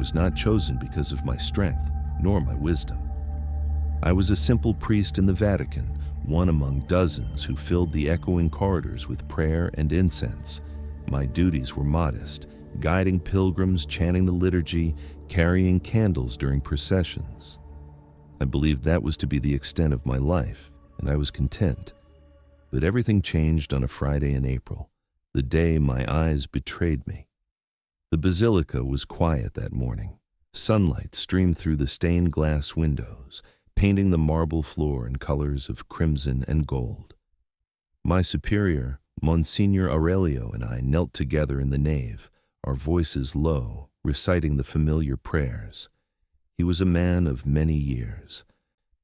was not chosen because of my strength, nor my wisdom. I was a simple priest in the Vatican, one among dozens who filled the echoing corridors with prayer and incense. My duties were modest, guiding pilgrims, chanting the liturgy, carrying candles during processions. I believed that was to be the extent of my life, and I was content. But everything changed on a Friday in April, the day my eyes betrayed me. The basilica was quiet that morning. Sunlight streamed through the stained glass windows, painting the marble floor in colors of crimson and gold. My superior, Monsignor Aurelio, and I knelt together in the nave, our voices low, reciting the familiar prayers. He was a man of many years,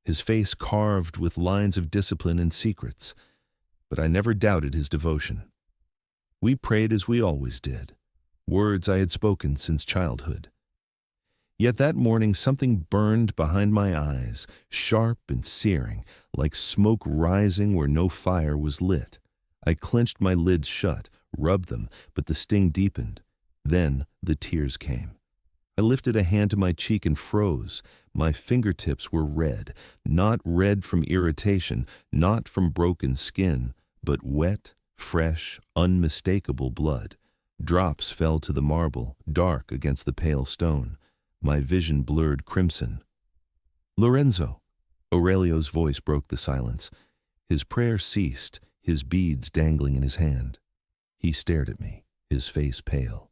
his face carved with lines of discipline and secrets, but I never doubted his devotion. We prayed as we always did, words I had spoken since childhood. Yet that morning something burned behind my eyes, sharp and searing, like smoke rising where no fire was lit. I clenched my lids shut, rubbed them, but the sting deepened. Then the tears came. I lifted a hand to my cheek and froze. My fingertips were red, not red from irritation, not from broken skin, but wet, fresh, unmistakable blood. Drops fell to the marble, dark against the pale stone. My vision blurred crimson. "Lorenzo!" Aurelio's voice broke the silence. His prayer ceased, his beads dangling in his hand. He stared at me, his face pale.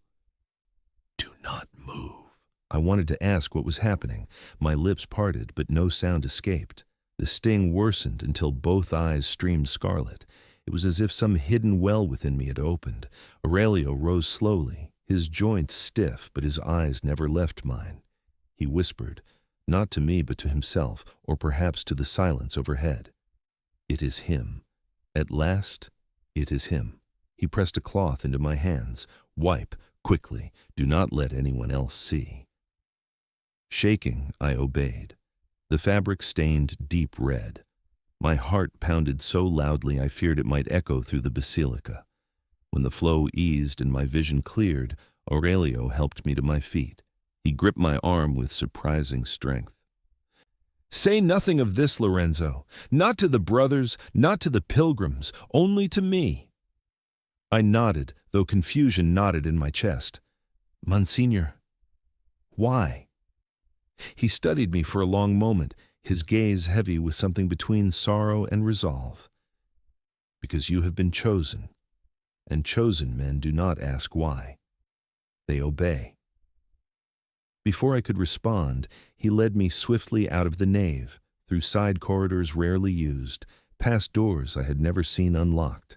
"Do not move." I wanted to ask what was happening. My lips parted, but no sound escaped. The sting worsened until both eyes streamed scarlet. It was as if some hidden well within me had opened. Aurelio rose slowly, his joints stiff, but his eyes never left mine. He whispered, not to me but to himself, or perhaps to the silence overhead. "It is him. At last, it is him." He pressed a cloth into my hands. "Wipe, quickly. Do not let anyone else see." Shaking, I obeyed. The fabric stained deep red. My heart pounded so loudly I feared it might echo through the basilica. When the flow eased and my vision cleared, Aurelio helped me to my feet. He gripped my arm with surprising strength. "Say nothing of this, Lorenzo. Not to the brothers, not to the pilgrims, only to me." I nodded, though confusion knotted in my chest. "Monsignor, why?" He studied me for a long moment, his gaze heavy with something between sorrow and resolve. "Because you have been chosen, and chosen men do not ask why. They obey." Before I could respond, he led me swiftly out of the nave, through side corridors rarely used, past doors I had never seen unlocked.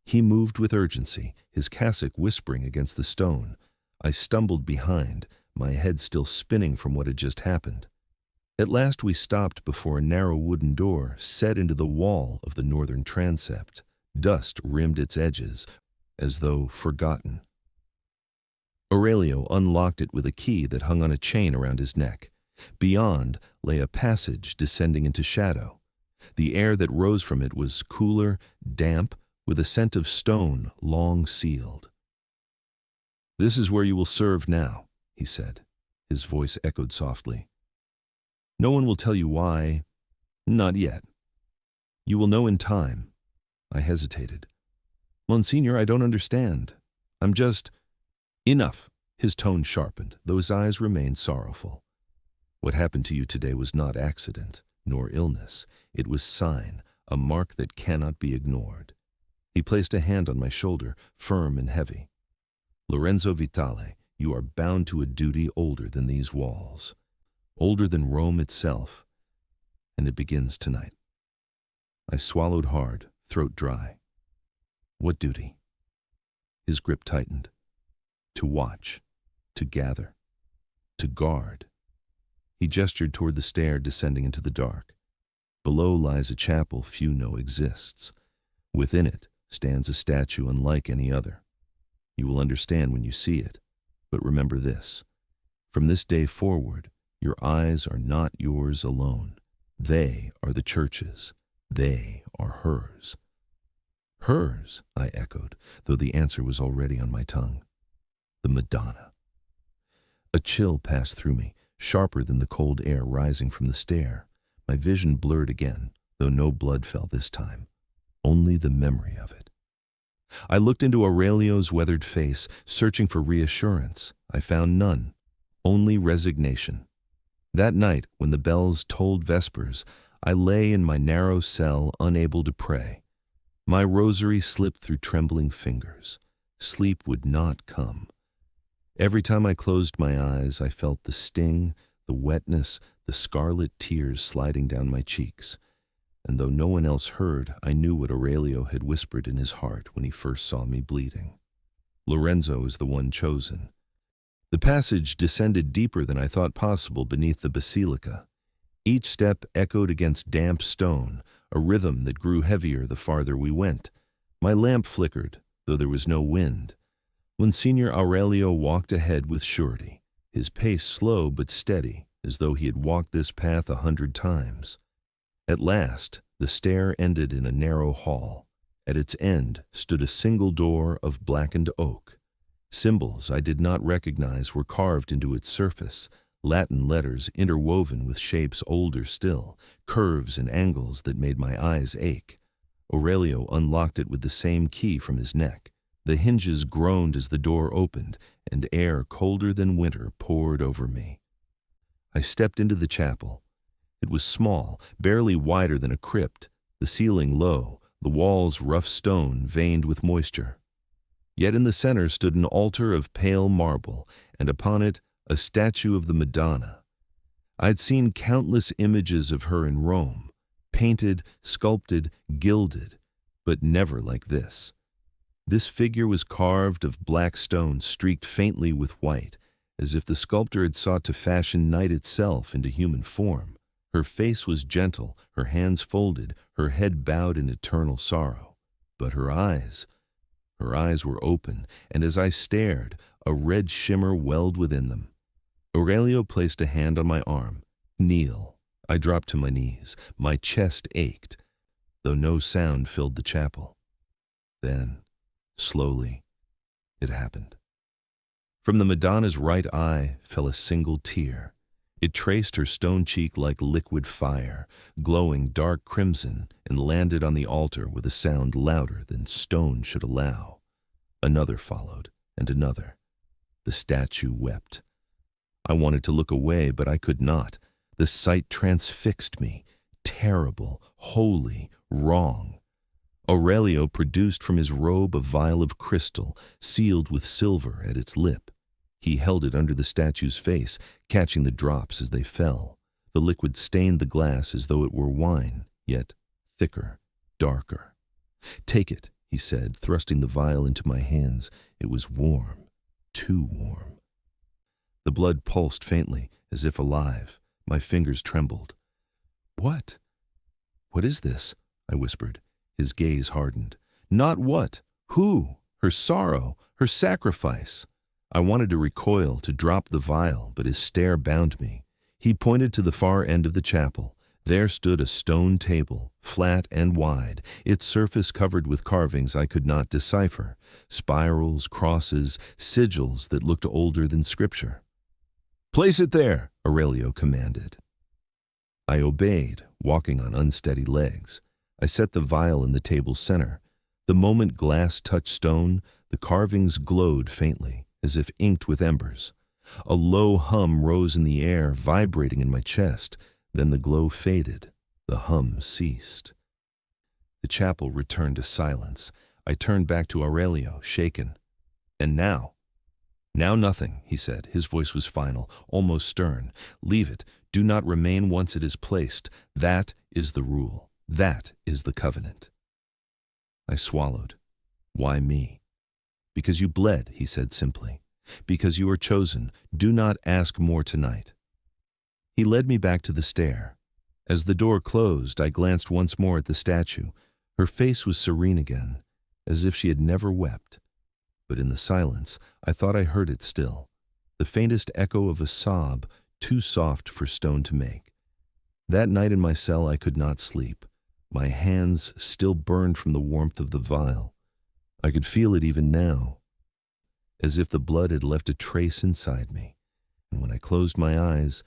He moved with urgency, his cassock whispering against the stone. I stumbled behind, my head still spinning from what had just happened. At last we stopped before a narrow wooden door set into the wall of the northern transept. Dust rimmed its edges, as though forgotten. Aurelio unlocked it with a key that hung on a chain around his neck. Beyond lay a passage descending into shadow. The air that rose from it was cooler, damp, with a scent of stone long sealed. "This is where you will serve now," he said. His voice echoed softly. "No one will tell you why. Not yet. You will know in time." I hesitated. "Monsignor, I don't understand. I'm just—" "Enough." His tone sharpened, though his eyes remained sorrowful. "What happened to you today was not accident, nor illness. It was sign, a mark that cannot be ignored." He placed a hand on my shoulder, firm and heavy. "Lorenzo Vitale, you are bound to a duty older than these walls, older than Rome itself, and it begins tonight." I swallowed hard, throat dry. "What duty?" His grip tightened. "To watch, to gather, to guard." He gestured toward the stair descending into the dark. "Below lies a chapel few know exists. Within it stands a statue unlike any other. You will understand when you see it, but remember this. From this day forward, your eyes are not yours alone. They are the church's. They are hers." "Hers," I echoed, though the answer was already on my tongue. "The Madonna." A chill passed through me, sharper than the cold air rising from the stair. My vision blurred again, though no blood fell this time, only the memory of it. I looked into Aurelio's weathered face, searching for reassurance. I found none, only resignation. That night, when the bells tolled vespers, I lay in my narrow cell, unable to pray. My rosary slipped through trembling fingers. Sleep would not come. Every time I closed my eyes, I felt the sting, the wetness, the scarlet tears sliding down my cheeks. And though no one else heard, I knew what Aurelio had whispered in his heart when he first saw me bleeding. Lorenzo is the one chosen. The passage descended deeper than I thought possible beneath the basilica. Each step echoed against damp stone, a rhythm that grew heavier the farther we went. My lamp flickered, though there was no wind. Monsignor Aurelio walked ahead with surety, his pace slow but steady, as though he had walked this path 100 times. At last, the stair ended in a narrow hall. At its end stood a single door of blackened oak. Symbols I did not recognize were carved into its surface, Latin letters interwoven with shapes older still, curves and angles that made my eyes ache. Aurelio unlocked it with the same key from his neck. The hinges groaned as the door opened, and air colder than winter poured over me. I stepped into the chapel. It was small, barely wider than a crypt, the ceiling low, the walls rough stone veined with moisture. Yet in the center stood an altar of pale marble, and upon it a statue of the Madonna. I'd seen countless images of her in Rome, painted, sculpted, gilded, but never like this. This figure was carved of black stone streaked faintly with white, as if the sculptor had sought to fashion night itself into human form. Her face was gentle, her hands folded, her head bowed in eternal sorrow. But her eyes were open, and as I stared, a red shimmer welled within them. Aurelio placed a hand on my arm. "Kneel." I dropped to my knees. My chest ached, though no sound filled the chapel. Then, slowly, it happened. From the Madonna's right eye fell a single tear. It traced her stone cheek like liquid fire, glowing dark crimson, and landed on the altar with a sound louder than stone should allow. Another followed, and another. The statue wept. I wanted to look away, but I could not. The sight transfixed me. Terrible, holy, wrong. Aurelio produced from his robe a vial of crystal, sealed with silver at its lip. He held it under the statue's face, catching the drops as they fell. The liquid stained the glass as though it were wine, yet thicker, darker. "Take it," he said, thrusting the vial into my hands. It was warm, too warm. The blood pulsed faintly, as if alive. My fingers trembled. "What? What is this?" I whispered. His gaze hardened. "Not what? Who? Her sorrow, her sacrifice." I wanted to recoil, to drop the vial, but his stare bound me. He pointed to the far end of the chapel. There stood a stone table, flat and wide, its surface covered with carvings I could not decipher, spirals, crosses, sigils that looked older than scripture. "Place it there," Aurelio commanded. I obeyed, walking on unsteady legs. I set the vial in the table's center. The moment glass touched stone, the carvings glowed faintly, as if inked with embers. A low hum rose in the air, vibrating in my chest. Then the glow faded. The hum ceased. The chapel returned to silence. I turned back to Aurelio, shaken. "And now?" "Now nothing," he said. His voice was final, almost stern. "Leave it. Do not remain once it is placed. That is the rule. That is the covenant." I swallowed. "Why me?" "Because you bled," he said simply. "Because you are chosen. Do not ask more tonight." He led me back to the stair. As the door closed, I glanced once more at the statue. Her face was serene again, as if she had never wept. But in the silence, I thought I heard it still, the faintest echo of a sob, too soft for stone to make. That night in my cell I could not sleep. My hands still burned from the warmth of the vial. I could feel it even now, as if the blood had left a trace inside me. and when I closed my eyes,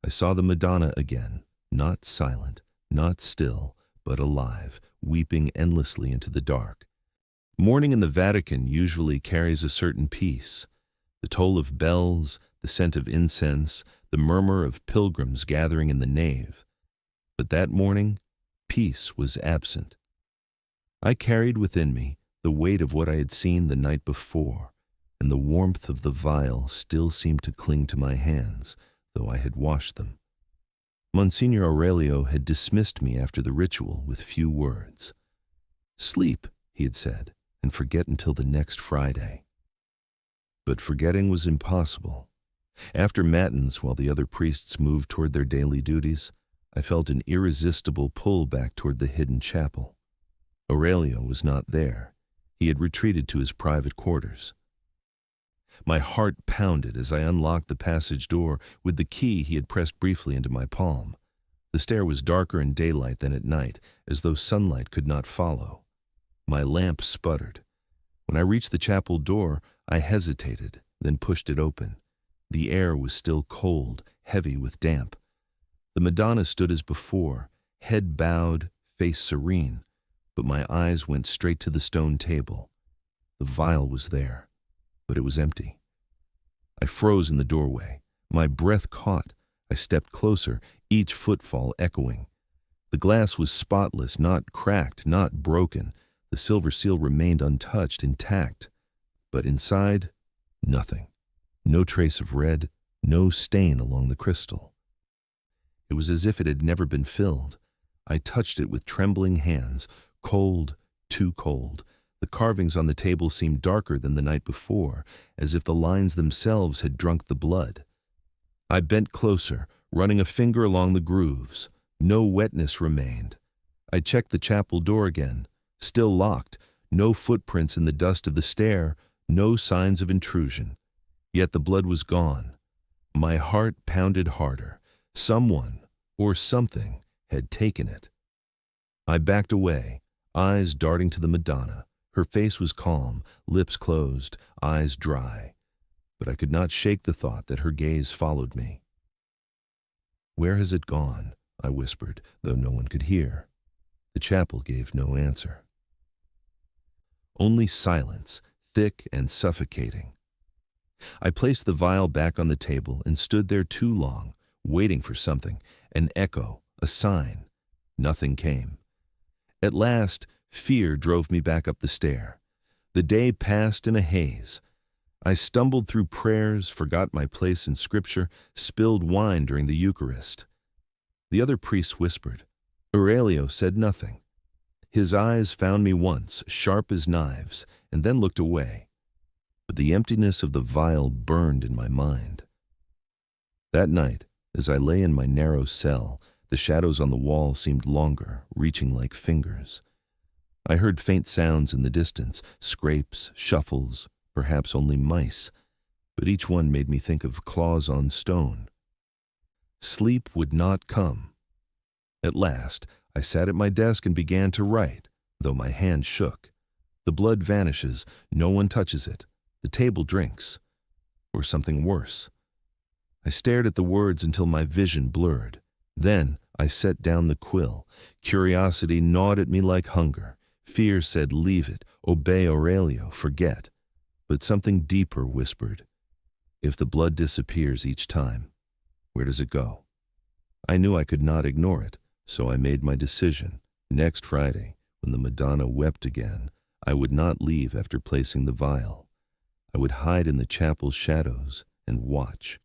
I saw the Madonna again, not silent, not still, but alive, weeping endlessly into the dark. Morning in the Vatican usually carries a certain peace. The toll of bells, the scent of incense, the murmur of pilgrims gathering in the nave. But that morning, peace was absent. I carried within me the weight of what I had seen the night before, and the warmth of the vial still seemed to cling to my hands, though I had washed them. Monsignor Aurelio had dismissed me after the ritual with few words. "Sleep," he had said, "and forget until the next Friday." But forgetting was impossible. After matins, while the other priests moved toward their daily duties, I felt an irresistible pull back toward the hidden chapel. Aurelio was not there. He had retreated to his private quarters. My heart pounded as I unlocked the passage door with the key he had pressed briefly into my palm. The stair was darker in daylight than at night, as though sunlight could not follow. My lamp sputtered. When I reached the chapel door, I hesitated, then pushed it open. The air was still cold, heavy with damp. The Madonna stood as before, head bowed, face serene, but my eyes went straight to the stone table. The vial was there, but it was empty. I froze in the doorway. My breath caught. I stepped closer, each footfall echoing. The glass was spotless, not cracked, not broken. The silver seal remained untouched, intact. But inside, nothing. No trace of red, no stain along the crystal. It was as if it had never been filled. I touched it with trembling hands, cold, too cold. The carvings on the table seemed darker than the night before, as if the lines themselves had drunk the blood. I bent closer, running a finger along the grooves. No wetness remained. I checked the chapel door again. Still locked, no footprints in the dust of the stair, no signs of intrusion. Yet the blood was gone. My heart pounded harder. Someone, or something, had taken it. I backed away, eyes darting to the Madonna. Her face was calm, lips closed, eyes dry. But I could not shake the thought that her gaze followed me. "Where has it gone?" I whispered, though no one could hear. The chapel gave no answer. Only silence, thick and suffocating. I placed the vial back on the table and stood there too long, waiting for something, an echo, a sign. Nothing came. At last, fear drove me back up the stair. The day passed in a haze. I stumbled through prayers, forgot my place in Scripture, spilled wine during the Eucharist. The other priests whispered. Aurelio said nothing. His eyes found me once, sharp as knives, and then looked away. But the emptiness of the vial burned in my mind. That night, as I lay in my narrow cell, the shadows on the wall seemed longer, reaching like fingers. I heard faint sounds in the distance, scrapes, shuffles, perhaps only mice, but each one made me think of claws on stone. Sleep would not come. At last, I sat at my desk and began to write, though my hand shook. The blood vanishes, no one touches it. The table drinks. Or something worse. I stared at the words until my vision blurred. Then I set down the quill. Curiosity gnawed at me like hunger. Fear said, "Leave it, obey Aurelio, forget." But something deeper whispered, "If the blood disappears each time, where does it go?" I knew I could not ignore it, so I made my decision. Next Friday, when the Madonna wept again, I would not leave after placing the vial. I would hide in the chapel's shadows and watch.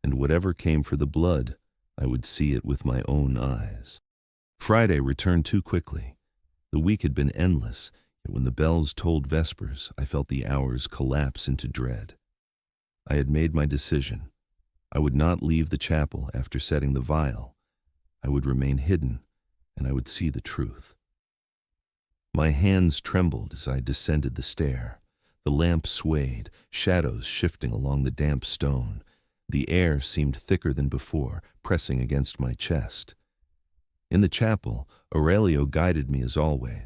And whatever came for the blood, I would see it with my own eyes. Friday returned too quickly. The week had been endless, yet when the bells tolled vespers, I felt the hours collapse into dread. I had made my decision. I would not leave the chapel after setting the vial. I would remain hidden, and I would see the truth. My hands trembled as I descended the stair. The lamp swayed, shadows shifting along the damp stone. The air seemed thicker than before, pressing against my chest. In the chapel, Aurelio guided me as always.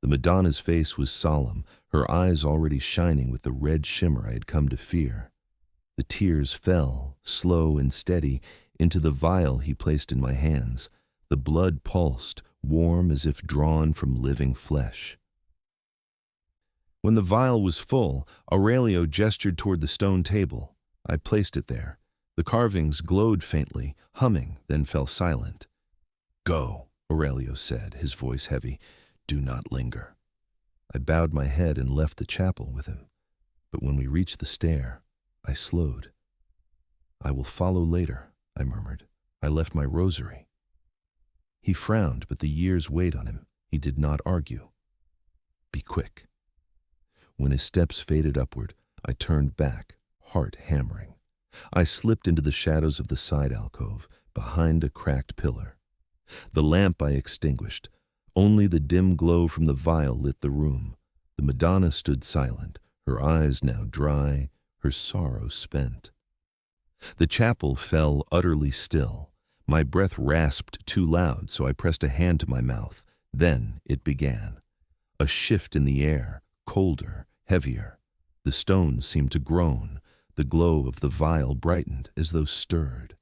The Madonna's face was solemn, her eyes already shining with the red shimmer I had come to fear. The tears fell, slow and steady, into the vial he placed in my hands. The blood pulsed, warm as if drawn from living flesh. When the vial was full, Aurelio gestured toward the stone table. I placed it there. The carvings glowed faintly, humming, then fell silent. "Go," Aurelio said, his voice heavy. "Do not linger." I bowed my head and left the chapel with him. But when we reached the stair, I slowed. "I will follow later," I murmured. "I left my rosary." He frowned, but the years weighed on him. He did not argue. "Be quick." When his steps faded upward, I turned back, heart hammering. I slipped into the shadows of the side alcove, behind a cracked pillar. The lamp I extinguished. Only the dim glow from the vial lit the room. The Madonna stood silent, her eyes now dry, her sorrow spent. The chapel fell utterly still. My breath rasped too loud, so I pressed a hand to my mouth. Then it began. A shift in the air, colder, heavier. The stones seemed to groan. The glow of the vial brightened as though stirred.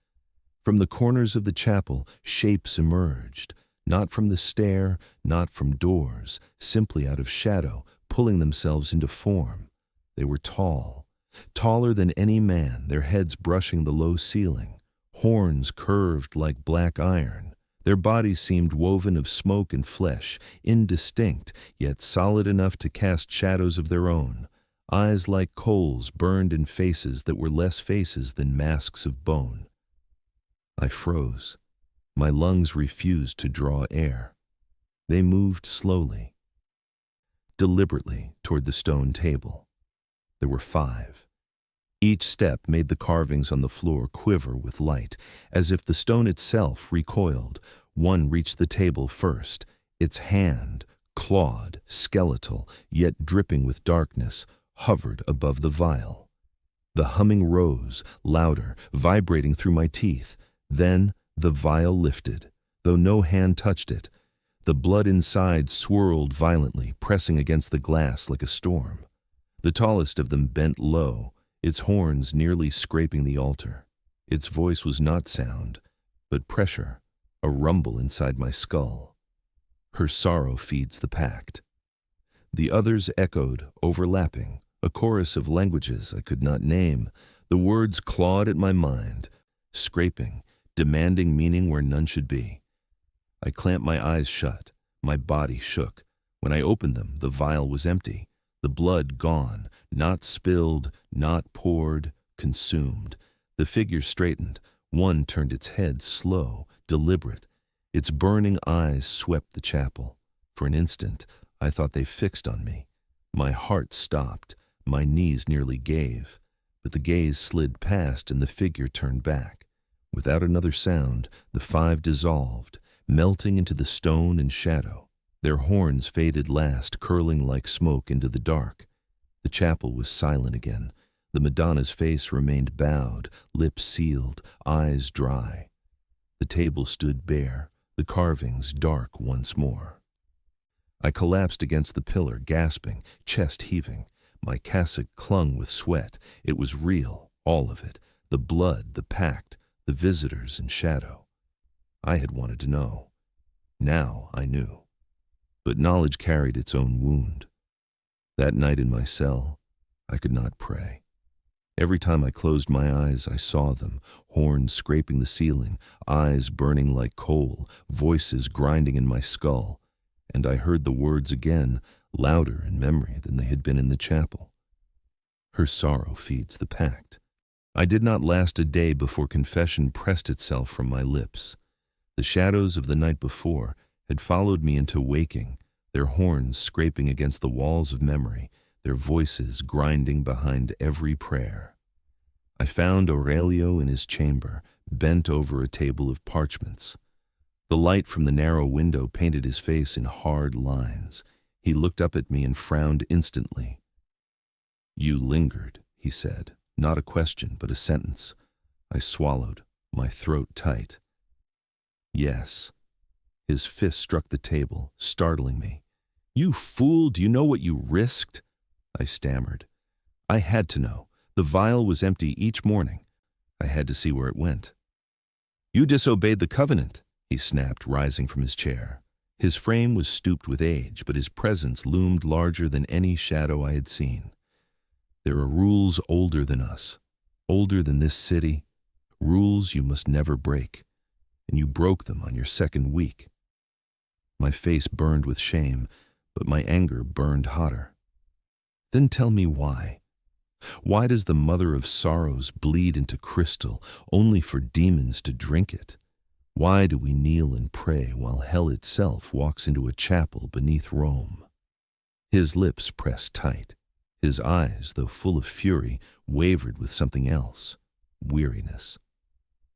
From the corners of the chapel, shapes emerged, not from the stair, not from doors, simply out of shadow, pulling themselves into form. They were tall, taller than any man, their heads brushing the low ceiling, horns curved like black iron. Their bodies seemed woven of smoke and flesh, indistinct, yet solid enough to cast shadows of their own. Eyes like coals burned in faces that were less faces than masks of bone. I froze. My lungs refused to draw air. They moved slowly, deliberately toward the stone table. There were 5. Each step made the carvings on the floor quiver with light, as if the stone itself recoiled. One reached the table first, its hand, clawed, skeletal, yet dripping with darkness, hovered above the vial. The humming rose, louder, vibrating through my teeth. Then the vial lifted, though no hand touched it. The blood inside swirled violently, pressing against the glass like a storm. The tallest of them bent low, its horns nearly scraping the altar. Its voice was not sound, but pressure, a rumble inside my skull. "Her sorrow feeds the pact." The others echoed, overlapping, a chorus of languages I could not name. The words clawed at my mind, scraping, demanding meaning where none should be. I clamped my eyes shut. My body shook. When I opened them, the vial was empty. The blood gone, not spilled, not poured, consumed. The figure straightened. One turned its head, slow, deliberate. Its burning eyes swept the chapel. For an instant, I thought they fixed on me. My heart stopped. My knees nearly gave. But the gaze slid past and the figure turned back. Without another sound, the 5 dissolved, melting into the stone and shadow. Their horns faded last, curling like smoke into the dark. The chapel was silent again. The Madonna's face remained bowed, lips sealed, eyes dry. The table stood bare, the carvings dark once more. I collapsed against the pillar, gasping, chest heaving. My cassock clung with sweat. It was real, all of it. The blood, the pact, the visitors and shadow. I had wanted to know. Now I knew. But knowledge carried its own wound. That night in my cell, I could not pray. Every time I closed my eyes, I saw them, horns scraping the ceiling, eyes burning like coal, voices grinding in my skull. And I heard the words again, louder in memory than they had been in the chapel. Her sorrow feeds the pact. I did not last a day before confession pressed itself from my lips. The shadows of the night before had followed me into waking, their horns scraping against the walls of memory, their voices grinding behind every prayer. I found Aurelio in his chamber, bent over a table of parchments. The light from the narrow window painted his face in hard lines. He looked up at me and frowned instantly. "You lingered," he said, not a question, but a sentence. I swallowed, my throat tight. "Yes." His fist struck the table, startling me. "You fool, do you know what you risked?" I stammered. I had to know. The vial was empty each morning. I had to see where it went. "You disobeyed the covenant," he snapped, rising from his chair. His frame was stooped with age, but his presence loomed larger than any shadow I had seen. "There are rules older than us, older than this city, rules you must never break, and you broke them on your second week." My face burned with shame, but my anger burned hotter. "Then tell me why. Why does the mother of sorrows bleed into crystal only for demons to drink it? Why do we kneel and pray while hell itself walks into a chapel beneath Rome?" His lips pressed tight. His eyes, though full of fury, wavered with something else, weariness.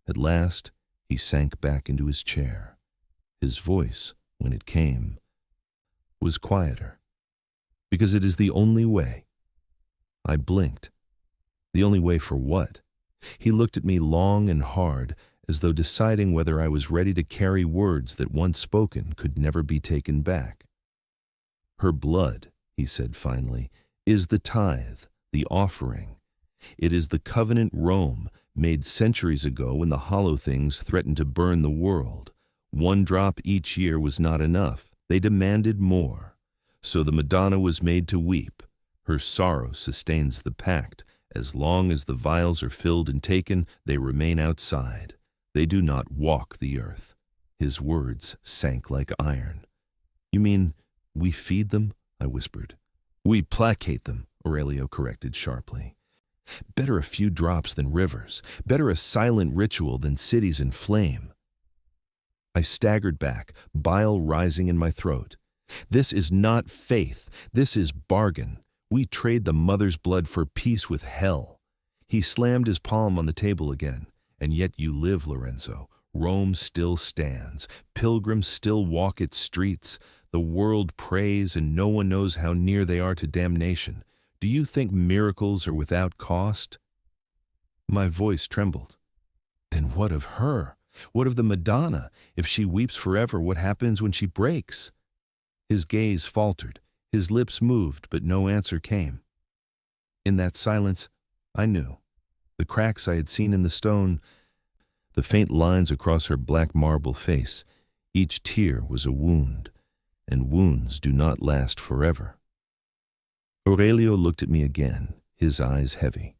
At last, he sank back into his chair. His voice, when it came, was quieter. "Because it is the only way." I blinked. The only way for what? He looked at me long and hard, as though deciding whether I was ready to carry words that once spoken could never be taken back. "Her blood," he said finally, "is the tithe, the offering. It is the covenant Rome made centuries ago when the hollow things threatened to burn the world. One drop each year was not enough. They demanded more. So the Madonna was made to weep. Her sorrow sustains the pact. As long as the vials are filled and taken, they remain outside. They do not walk the earth." His words sank like iron. "You mean we feed them?" I whispered. "We placate them," Aurelio corrected sharply. "Better a few drops than rivers. Better a silent ritual than cities in flame." I staggered back, bile rising in my throat. "This is not faith. This is bargain. We trade the mother's blood for peace with hell." He slammed his palm on the table again. "And yet you live, Lorenzo. Rome still stands. Pilgrims still walk its streets. The world prays and no one knows how near they are to damnation. Do you think miracles are without cost?" My voice trembled. "Then what of her? What of the Madonna? If she weeps forever, what happens when she breaks?" His gaze faltered. His lips moved, but no answer came. In that silence, I knew. The cracks I had seen in the stone, the faint lines across her black marble face, each tear was a wound, and wounds do not last forever. Aurelio looked at me again, his eyes heavy.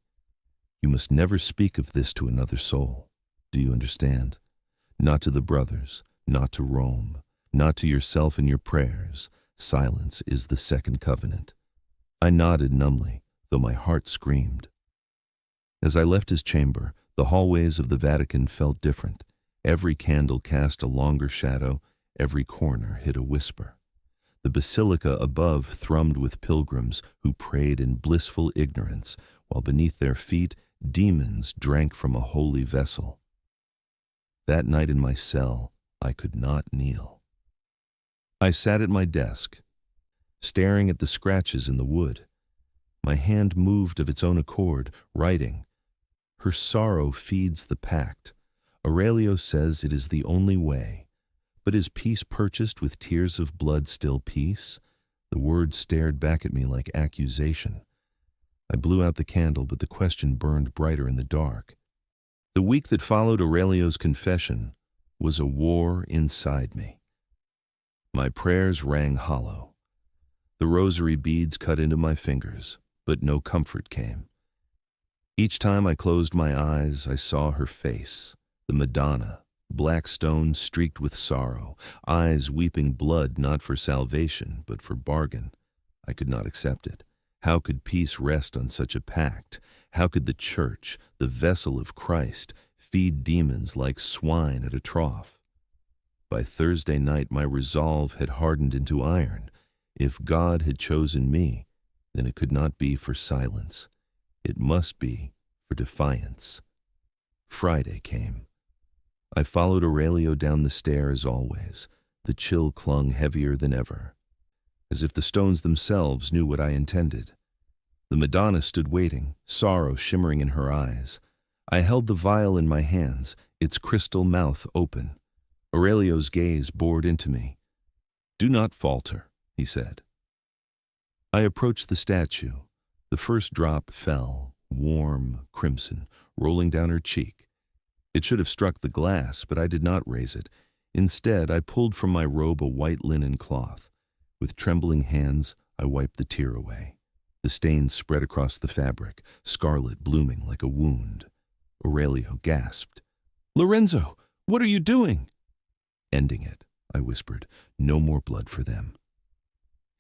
"You must never speak of this to another soul. Do you understand? Not to the brothers, not to Rome, not to yourself in your prayers. Silence is the second covenant." I nodded numbly, though my heart screamed. As I left his chamber, the hallways of the Vatican felt different. Every candle cast a longer shadow, every corner hid a whisper. The basilica above thrummed with pilgrims who prayed in blissful ignorance, while beneath their feet demons drank from a holy vessel. That night in my cell, I could not kneel. I sat at my desk, staring at the scratches in the wood. My hand moved of its own accord, writing. "Her sorrow feeds the pact. Aurelio says it is the only way. But is peace purchased with tears of blood still peace?" The words stared back at me like accusation. I blew out the candle, but the question burned brighter in the dark. The week that followed Aurelio's confession was a war inside me. My prayers rang hollow. The rosary beads cut into my fingers, but no comfort came. Each time I closed my eyes, I saw her face, the Madonna, black stone streaked with sorrow, eyes weeping blood not for salvation, but for bargain. I could not accept it. How could peace rest on such a pact? How could the church, the vessel of Christ, feed demons like swine at a trough? By Thursday night, my resolve had hardened into iron. If God had chosen me, then it could not be for silence. It must be for defiance. Friday came. I followed Aurelio down the stair as always. The chill clung heavier than ever, as if the stones themselves knew what I intended. The Madonna stood waiting, sorrow shimmering in her eyes. I held the vial in my hands, its crystal mouth open. Aurelio's gaze bored into me. "Do not falter," he said. I approached the statue. The first drop fell, warm crimson, rolling down her cheek. It should have struck the glass, but I did not raise it. Instead, I pulled from my robe a white linen cloth. With trembling hands, I wiped the tear away. The stains spread across the fabric, scarlet blooming like a wound. Aurelio gasped. "Lorenzo, what are you doing?" "Ending it," I whispered. "No more blood for them."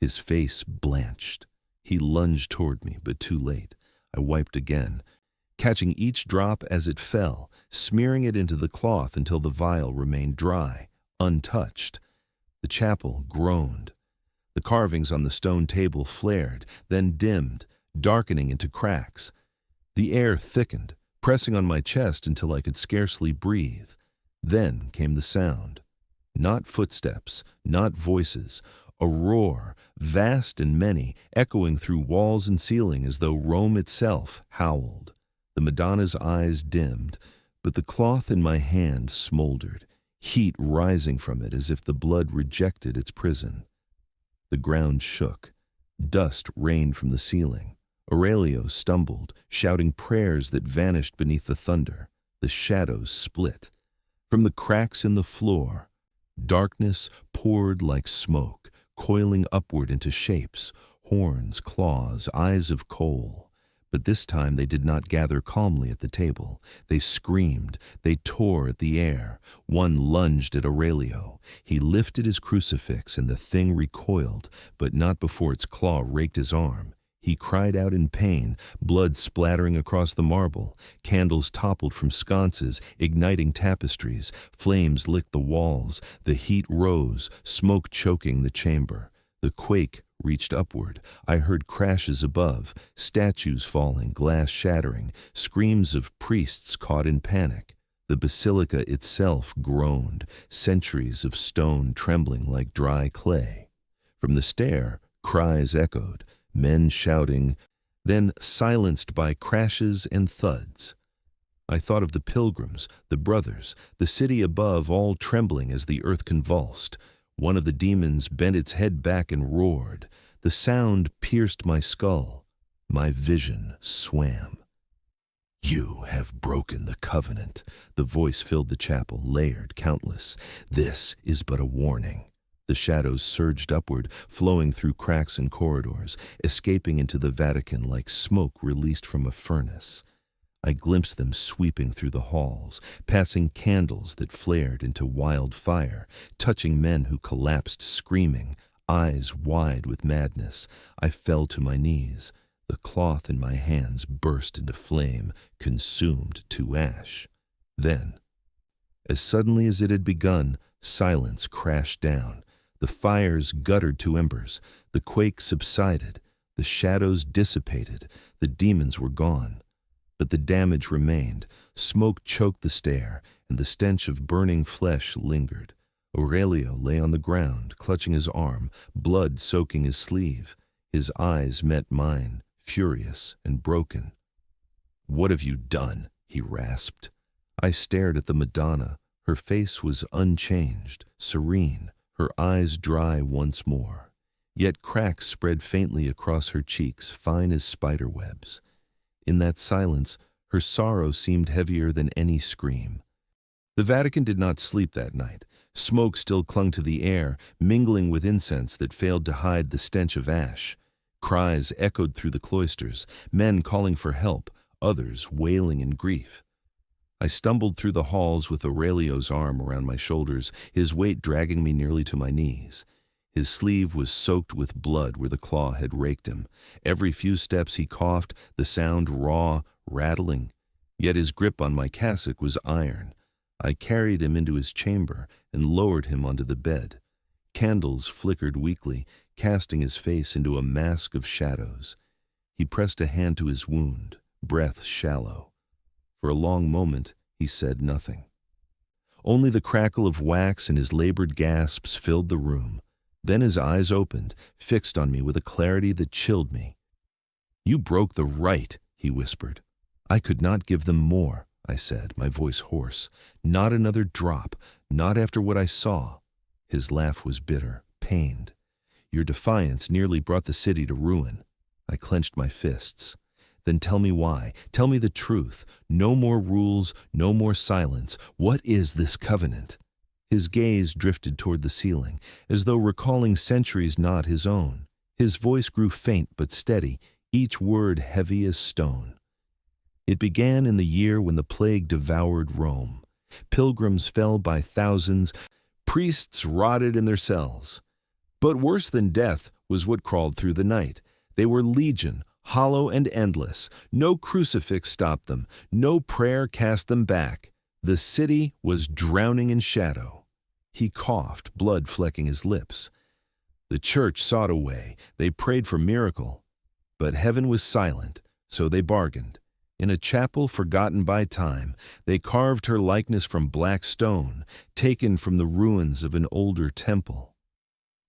His face blanched. He lunged toward me, but too late. I wiped again, catching each drop as it fell, smearing it into the cloth until the vial remained dry, untouched. The chapel groaned. The carvings on the stone table flared, then dimmed, darkening into cracks. The air thickened, pressing on my chest until I could scarcely breathe. Then came the sound. Not footsteps, not voices, a roar, vast and many, echoing through walls and ceiling as though Rome itself howled. The Madonna's eyes dimmed, but the cloth in my hand smoldered, heat rising from it as if the blood rejected its prison. The ground shook. Dust rained from the ceiling. Aurelio stumbled, shouting prayers that vanished beneath the thunder. The shadows split. From the cracks in the floor, darkness poured like smoke, coiling upward into shapes, horns, claws, eyes of coal. But this time they did not gather calmly at the table. They screamed, they tore at the air. One lunged at Aurelio. He lifted his crucifix and the thing recoiled, but not before its claw raked his arm. He cried out in pain, blood splattering across the marble. Candles toppled from sconces, igniting tapestries. Flames licked the walls. The heat rose, smoke choking the chamber. The quake reached upward. I heard crashes above, statues falling, glass shattering, screams of priests caught in panic. The basilica itself groaned, centuries of stone trembling like dry clay. From the stair, cries echoed, men shouting, then silenced by crashes and thuds. I thought of the pilgrims, the brothers, the city above, all trembling as the earth convulsed. One of the demons bent its head back and roared. The sound pierced my skull. My vision swam. "You have broken the covenant." The voice filled the chapel, layered, countless. "This is but a warning." The shadows surged upward, flowing through cracks and corridors, escaping into the Vatican like smoke released from a furnace. I glimpsed them sweeping through the halls, passing candles that flared into wild fire, touching men who collapsed screaming, eyes wide with madness. I fell to my knees. The cloth in my hands burst into flame, consumed to ash. Then, as suddenly as it had begun, silence crashed down. The fires guttered to embers. The quake subsided. The shadows dissipated. The demons were gone. But the damage remained. Smoke choked the stair, and the stench of burning flesh lingered. Aurelio lay on the ground, clutching his arm, blood soaking his sleeve. His eyes met mine, furious and broken. "What have you done?" he rasped. I stared at the Madonna. Her face was unchanged, serene, her eyes dry once more. Yet cracks spread faintly across her cheeks, fine as spider webs. In that silence, her sorrow seemed heavier than any scream. The Vatican did not sleep that night. Smoke still clung to the air, mingling with incense that failed to hide the stench of ash. Cries echoed through the cloisters, men calling for help, others wailing in grief. I stumbled through the halls with Aurelio's arm around my shoulders, his weight dragging me nearly to my knees. His sleeve was soaked with blood where the claw had raked him. Every few steps he coughed, the sound raw, rattling. Yet his grip on my cassock was iron. I carried him into his chamber and lowered him onto the bed. Candles flickered weakly, casting his face into a mask of shadows. He pressed a hand to his wound, breath shallow. For a long moment, he said nothing. Only the crackle of wax and his labored gasps filled the room. Then his eyes opened, fixed on me with a clarity that chilled me. "You broke the rite," he whispered. "I could not give them more," I said, my voice hoarse. "Not another drop, not after what I saw." His laugh was bitter, pained. "Your defiance nearly brought the city to ruin." I clenched my fists. Then tell me why. Tell me the truth. No more rules, no more silence. What is this covenant? His gaze drifted toward the ceiling, as though recalling centuries not his own. His voice grew faint but steady, each word heavy as stone. It began in the year when the plague devoured Rome. Pilgrims fell by thousands, priests rotted in their cells. But worse than death was what crawled through the night. They were legion, hollow and endless. No crucifix stopped them, no prayer cast them back. The city was drowning in shadow. He coughed, blood flecking his lips. The church sought a way. They prayed for miracle. But heaven was silent, so they bargained. In a chapel forgotten by time, they carved her likeness from black stone, taken from the ruins of an older temple.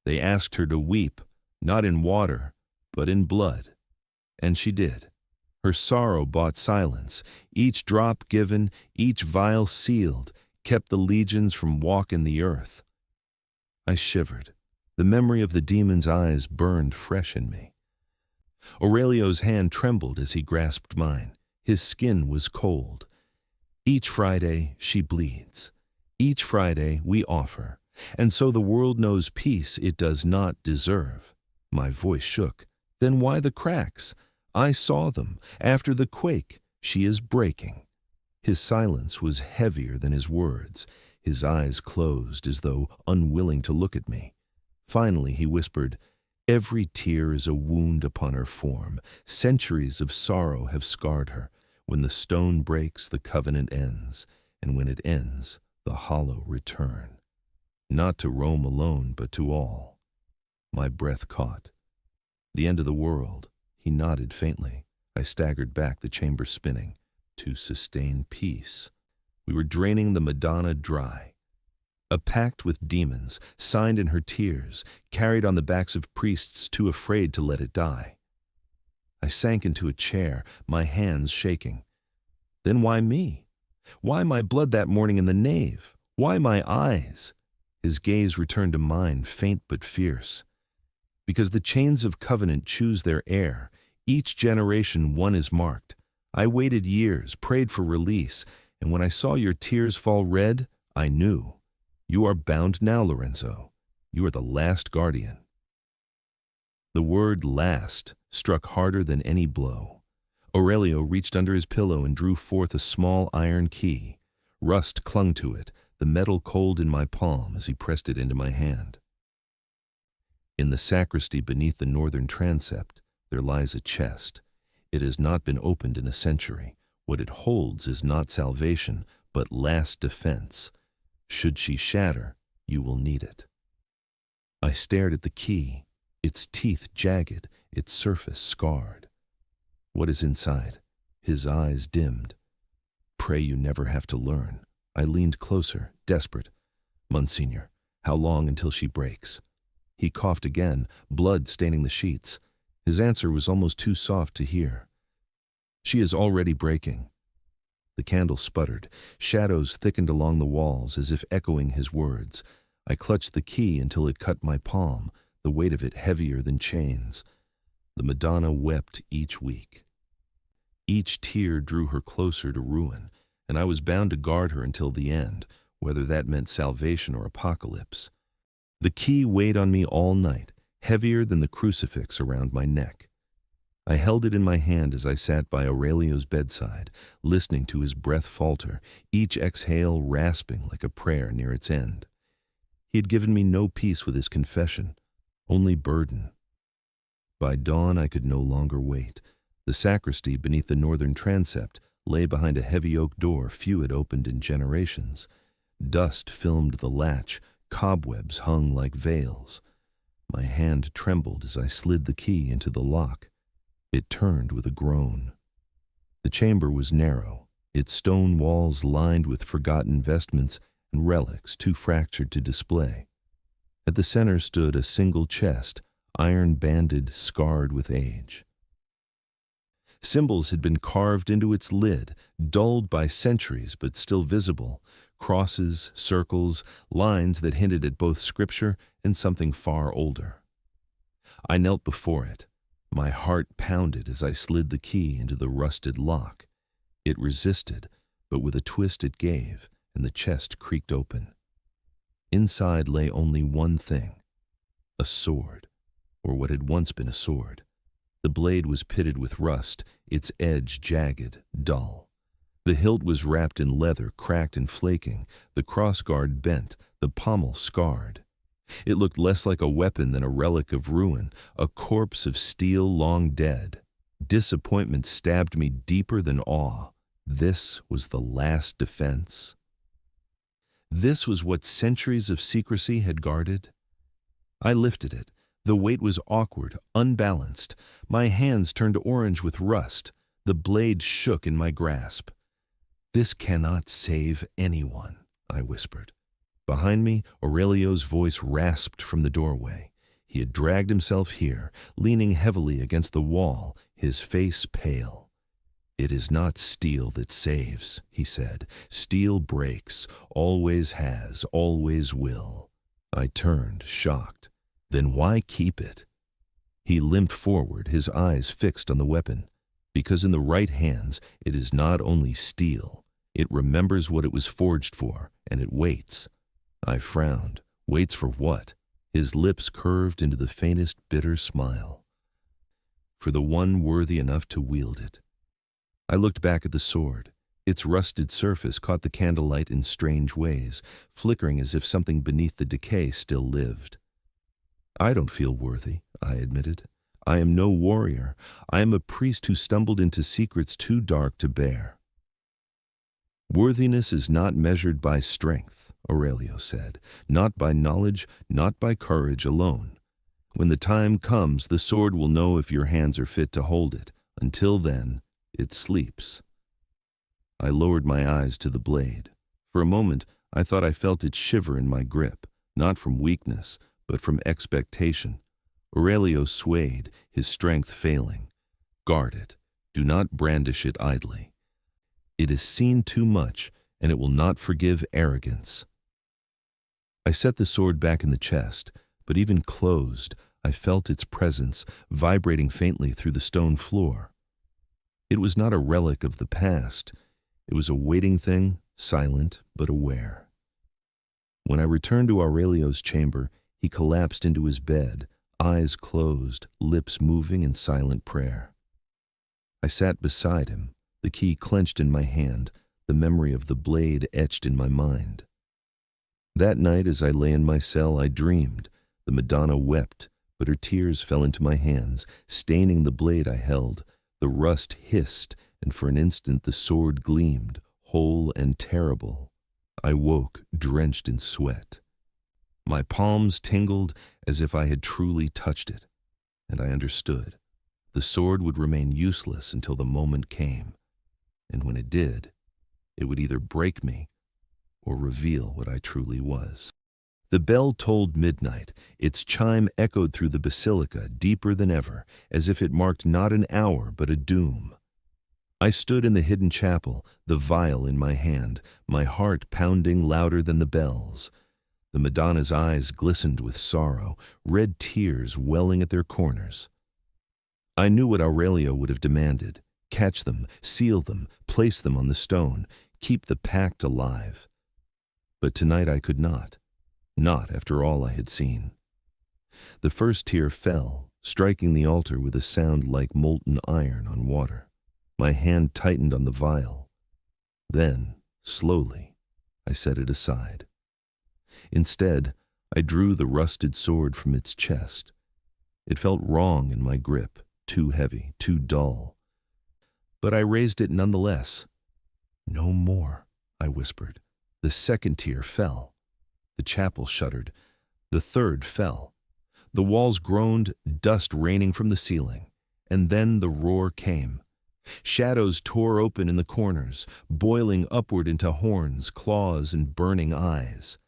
They asked her to weep, not in water, but in blood. And she did. Her sorrow bought silence. Each drop given, each vial sealed, kept the legions from walking the earth. I shivered. The memory of the demon's eyes burned fresh in me. Aurelio's hand trembled as he grasped mine. His skin was cold. Each Friday she bleeds. Each Friday we offer. And so the world knows peace it does not deserve. My voice shook. Then why the cracks? I saw them. After the quake, she is breaking. His silence was heavier than his words. His eyes closed as though unwilling to look at me. Finally he whispered, "Every tear is a wound upon her form. Centuries of sorrow have scarred her. When the stone breaks, the covenant ends. And when it ends, the hollow return. Not to Rome alone, but to all." My breath caught. The end of the world. He nodded faintly. I staggered back, the chamber spinning. To sustain peace. We were draining the Madonna dry. A pact with demons, signed in her tears, carried on the backs of priests too afraid to let it die. I sank into a chair, my hands shaking. Then why me? Why my blood that morning in the nave? Why my eyes? His gaze returned to mine, faint but fierce. Because the chains of covenant choose their heir. Each generation one is marked. I waited years, prayed for release, and when I saw your tears fall red, I knew. You are bound now, Lorenzo. You are the last guardian. The word last struck harder than any blow. Aurelio reached under his pillow and drew forth a small iron key. Rust clung to it, the metal cold in my palm as he pressed it into my hand. In the sacristy beneath the northern transept, there lies a chest. It has not been opened in a century. What it holds is not salvation, but last defense. Should she shatter, you will need it. I stared at the key, its teeth jagged, its surface scarred. What is inside? His eyes dimmed. Pray you never have to learn. I leaned closer, desperate. Monsignor, how long until she breaks? He coughed again, blood staining the sheets. His answer was almost too soft to hear. She is already breaking. The candle sputtered. Shadows thickened along the walls as if echoing his words. I clutched the key until it cut my palm, the weight of it heavier than chains. The Madonna wept each week. Each tear drew her closer to ruin, and I was bound to guard her until the end, whether that meant salvation or apocalypse. The key weighed on me all night, heavier than the crucifix around my neck. I held it in my hand as I sat by Aurelio's bedside, listening to his breath falter, each exhale rasping like a prayer near its end. He had given me no peace with his confession, only burden. By dawn I could no longer wait. The sacristy beneath the northern transept lay behind a heavy oak door few had opened in generations. Dust filmed the latch, cobwebs hung like veils. My hand trembled as I slid the key into the lock. It turned with a groan. The chamber was narrow, its stone walls lined with forgotten vestments and relics too fractured to display. At the center stood a single chest, iron-banded, scarred with age. Symbols had been carved into its lid, dulled by centuries but still visible, crosses, circles, lines that hinted at both scripture and something far older. I knelt before it. My heart pounded as I slid the key into the rusted lock. It resisted, but with a twist it gave, and the chest creaked open. Inside lay only one thing: a sword, or what had once been a sword. The blade was pitted with rust, its edge jagged, dull. The hilt was wrapped in leather, cracked and flaking, the crossguard bent, the pommel scarred. It looked less like a weapon than a relic of ruin, a corpse of steel long dead. Disappointment stabbed me deeper than awe. This was the last defense. This was what centuries of secrecy had guarded. I lifted it. The weight was awkward, unbalanced. My hands turned orange with rust. The blade shook in my grasp. "This cannot save anyone," I whispered. Behind me, Aurelio's voice rasped from the doorway. He had dragged himself here, leaning heavily against the wall, his face pale. "It is not steel that saves," he said. "Steel breaks, always has, always will." I turned, shocked. "Then why keep it?" He limped forward, his eyes fixed on the weapon. "Because in the right hands, it is not only steel. It remembers what it was forged for, and it waits." I frowned. Waits for what? His lips curved into the faintest bitter smile. "For the one worthy enough to wield it." I looked back at the sword. Its rusted surface caught the candlelight in strange ways, flickering as if something beneath the decay still lived. "I don't feel worthy," I admitted. "I am no warrior. I am a priest who stumbled into secrets too dark to bear." "Worthiness is not measured by strength," Aurelio said. "Not by knowledge, not by courage alone. When the time comes, the sword will know if your hands are fit to hold it. Until then, it sleeps." I lowered my eyes to the blade. For a moment, I thought I felt it shiver in my grip, not from weakness, but from expectation. Aurelio swayed, his strength failing. "Guard it. Do not brandish it idly. It has seen too much, and it will not forgive arrogance." I set the sword back in the chest, but even closed, I felt its presence vibrating faintly through the stone floor. It was not a relic of the past. It was a waiting thing, silent but aware. When I returned to Aurelio's chamber, he collapsed into his bed, eyes closed, lips moving in silent prayer. I sat beside him, the key clenched in my hand, the memory of the blade etched in my mind. That night as I lay in my cell, I dreamed. The Madonna wept, but her tears fell into my hands, staining the blade I held. The rust hissed, and for an instant the sword gleamed, whole and terrible. I woke, drenched in sweat. My palms tingled as if I had truly touched it, and I understood. The sword would remain useless until the moment came. And when it did, it would either break me or reveal what I truly was. The bell tolled midnight. Its chime echoed through the basilica deeper than ever, as if it marked not an hour but a doom. I stood in the hidden chapel, the vial in my hand, my heart pounding louder than the bells. The Madonna's eyes glistened with sorrow, red tears welling at their corners. I knew what Aurelio would have demanded: catch them, seal them, place them on the stone, keep the pact alive. But tonight I could not after all I had seen. The first tear fell, striking the altar with a sound like molten iron on water. My hand tightened on the vial. Then, slowly, I set it aside. Instead, I drew the rusted sword from its chest. It felt wrong in my grip, too heavy, too dull. But I raised it nonetheless. "No more," I whispered. The second tear fell. The chapel shuddered. The third fell. The walls groaned, dust raining from the ceiling. And then the roar came. Shadows tore open in the corners, boiling upward into horns, claws, and burning eyes.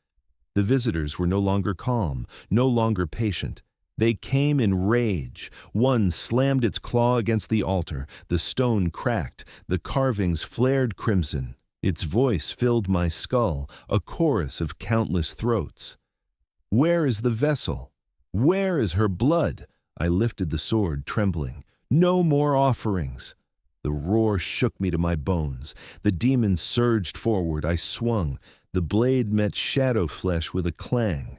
The visitors were no longer calm, no longer patient. They came in rage. One slammed its claw against the altar. The stone cracked. The carvings flared crimson. Its voice filled my skull, a chorus of countless throats. "Where is the vessel? Where is her blood?" I lifted the sword, trembling. No more offerings! The roar shook me to my bones. The demon surged forward. I swung. The blade met shadow flesh with a clang.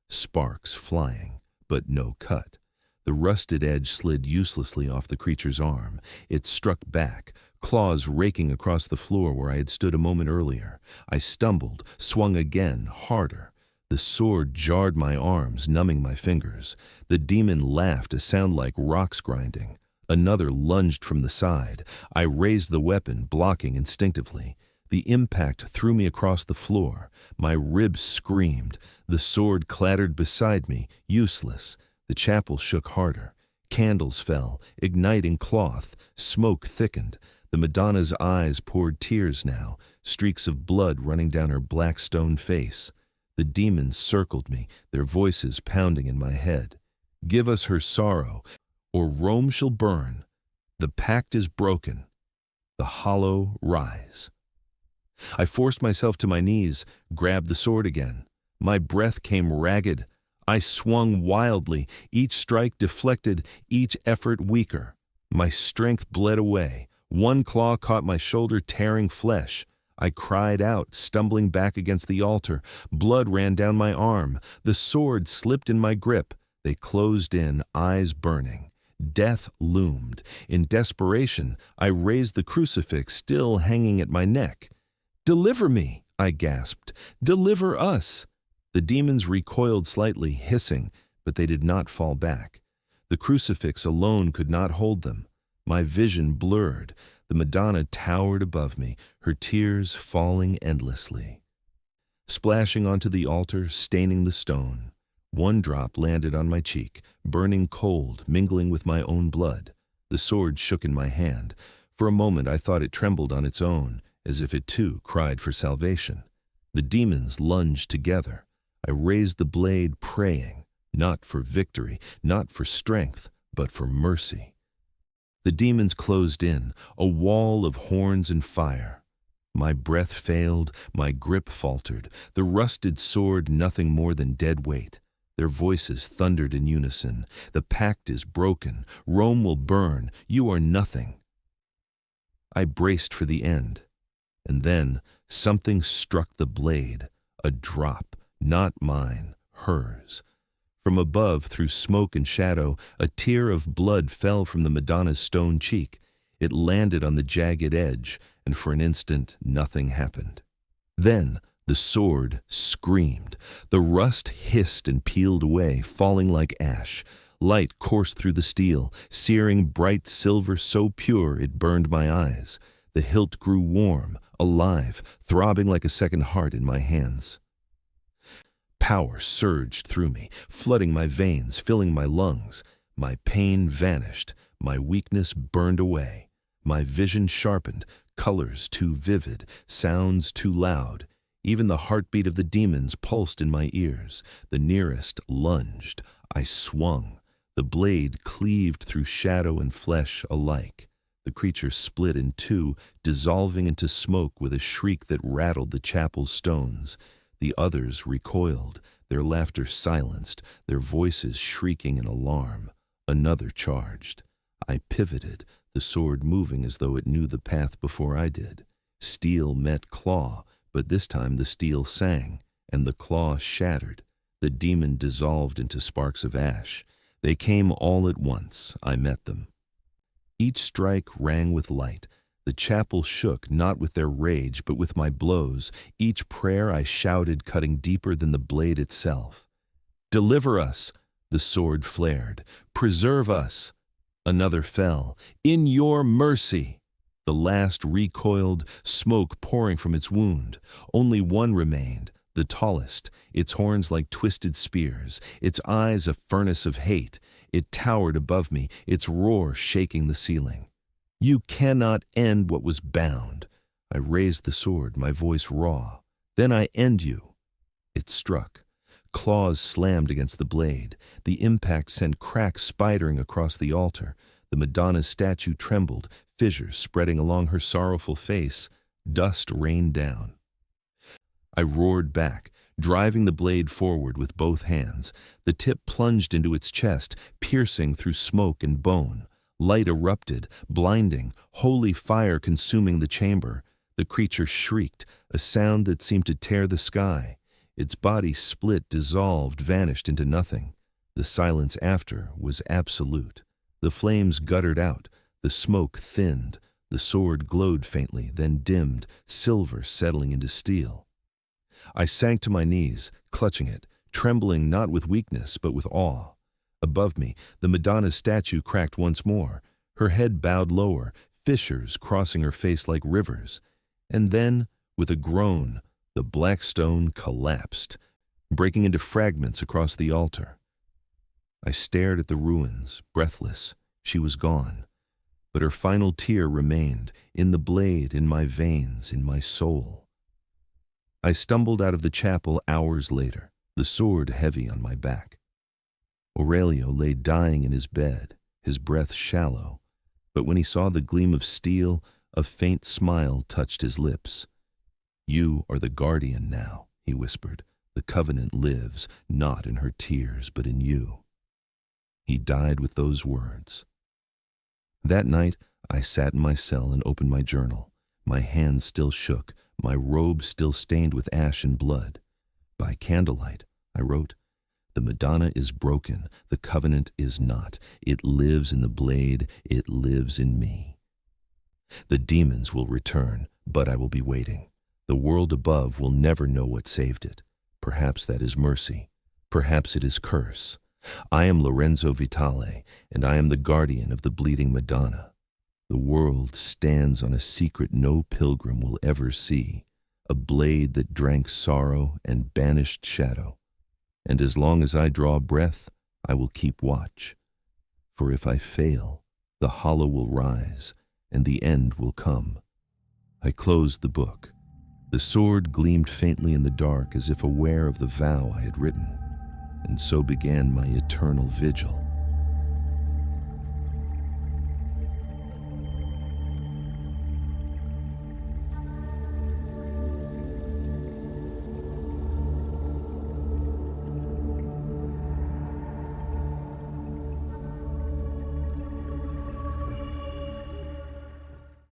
Sparks flying, but no cut. The rusted edge slid uselessly off the creature's arm. It struck back, claws raking across the floor where I had stood a moment earlier. I stumbled, swung again, harder. The sword jarred my arms, numbing my fingers. The demon laughed, a sound like rocks grinding. Another lunged from the side. I raised the weapon, blocking instinctively. The impact threw me across the floor. My ribs screamed. The sword clattered beside me, useless. The chapel shook harder. Candles fell, igniting cloth. Smoke thickened. The Madonna's eyes poured tears now, streaks of blood running down her black stone face. The demons circled me, their voices pounding in my head. Give us her sorrow, or Rome shall burn. The pact is broken. The hollow rise. I forced myself to my knees, grabbed the sword again. My breath came ragged. I swung wildly, each strike deflected, each effort weaker. My strength bled away. One claw caught my shoulder, tearing flesh. I cried out, stumbling back against the altar. Blood ran down my arm. The sword slipped in my grip. They closed in, eyes burning. Death loomed. In desperation, I raised the crucifix still hanging at my neck. "Deliver me," I gasped. "Deliver us." The demons recoiled slightly, hissing, but they did not fall back. The crucifix alone could not hold them. My vision blurred. The Madonna towered above me, her tears falling endlessly. Splashing onto the altar, staining the stone. One drop landed on my cheek, burning cold, mingling with my own blood. The sword shook in my hand. For a moment I thought it trembled on its own, as if it too cried for salvation. The demons lunged together. I raised the blade, praying, not for victory, not for strength, but for mercy. The demons closed in, a wall of horns and fire. My breath failed, my grip faltered, the rusted sword nothing more than dead weight. Their voices thundered in unison. The pact is broken. Rome will burn. You are nothing. I braced for the end. And then something struck the blade. A drop, not mine, hers. From above, through smoke and shadow, a tear of blood fell from the Madonna's stone cheek. It landed on the jagged edge, and for an instant nothing happened. Then the sword screamed. The rust hissed and peeled away, falling like ash. Light coursed through the steel, searing bright silver so pure it burned my eyes. The hilt grew warm, alive, throbbing like a second heart in my hands. Power surged through me, flooding my veins, filling my lungs. My pain vanished, my weakness burned away. My vision sharpened, colors too vivid, sounds too loud. Even the heartbeat of the demons pulsed in my ears. The nearest lunged. I swung. The blade cleaved through shadow and flesh alike. The creature split in two, dissolving into smoke with a shriek that rattled the chapel's stones. The others recoiled, their laughter silenced, their voices shrieking in alarm. Another charged. I pivoted, the sword moving as though it knew the path before I did. Steel met claw, but this time the steel sang, and the claw shattered. The demon dissolved into sparks of ash. They came all at once. I met them. Each strike rang with light. The chapel shook, not with their rage, but with my blows. Each prayer I shouted, cutting deeper than the blade itself. "Deliver us!" The sword flared. "Preserve us!" Another fell. "In your mercy!" The last recoiled, smoke pouring from its wound. Only one remained, the tallest, its horns like twisted spears, its eyes a furnace of hate. It towered above me, its roar shaking the ceiling. "You cannot end what was bound." I raised the sword, my voice raw. "Then I end you." It struck. Claws slammed against the blade. The impact sent cracks spidering across the altar. The Madonna's statue trembled, fissures spreading along her sorrowful face. Dust rained down. I roared back, Driving the blade forward with both hands, the tip plunged into its chest, piercing through smoke and bone. Light erupted, blinding, holy fire consuming the chamber. The creature shrieked, a sound that seemed to tear the sky. Its body split, dissolved, vanished into nothing. The silence after was absolute. The flames guttered out, the smoke thinned, the sword glowed faintly, then dimmed, silver settling into steel. I sank to my knees, clutching it, trembling not with weakness but with awe. Above me, the Madonna's statue cracked once more, her head bowed lower, fissures crossing her face like rivers. And then, with a groan, the black stone collapsed, breaking into fragments across the altar. I stared at the ruins, breathless. She was gone. But her final tear remained, in the blade, in my veins, in my soul. I stumbled out of the chapel hours later, the sword heavy on my back. Aurelio lay dying in his bed, his breath shallow, but when he saw the gleam of steel, a faint smile touched his lips. "You are the guardian now," he whispered. "The covenant lives, not in her tears, but in you." He died with those words. That night, I sat in my cell and opened my journal. My hands still shook, my robe still stained with ash and blood. By candlelight, I wrote, "The Madonna is broken, the covenant is not. It lives in the blade, it lives in me. The demons will return, but I will be waiting. The world above will never know what saved it. Perhaps that is mercy, perhaps it is curse. I am Lorenzo Vitale, and I am the guardian of the bleeding Madonna. The world stands on a secret no pilgrim will ever see, a blade that drank sorrow and banished shadow. And as long as I draw breath, I will keep watch. For if I fail, the hollow will rise, and the end will come." I closed the book. The sword gleamed faintly in the dark as if aware of the vow I had written. And so began my eternal vigil.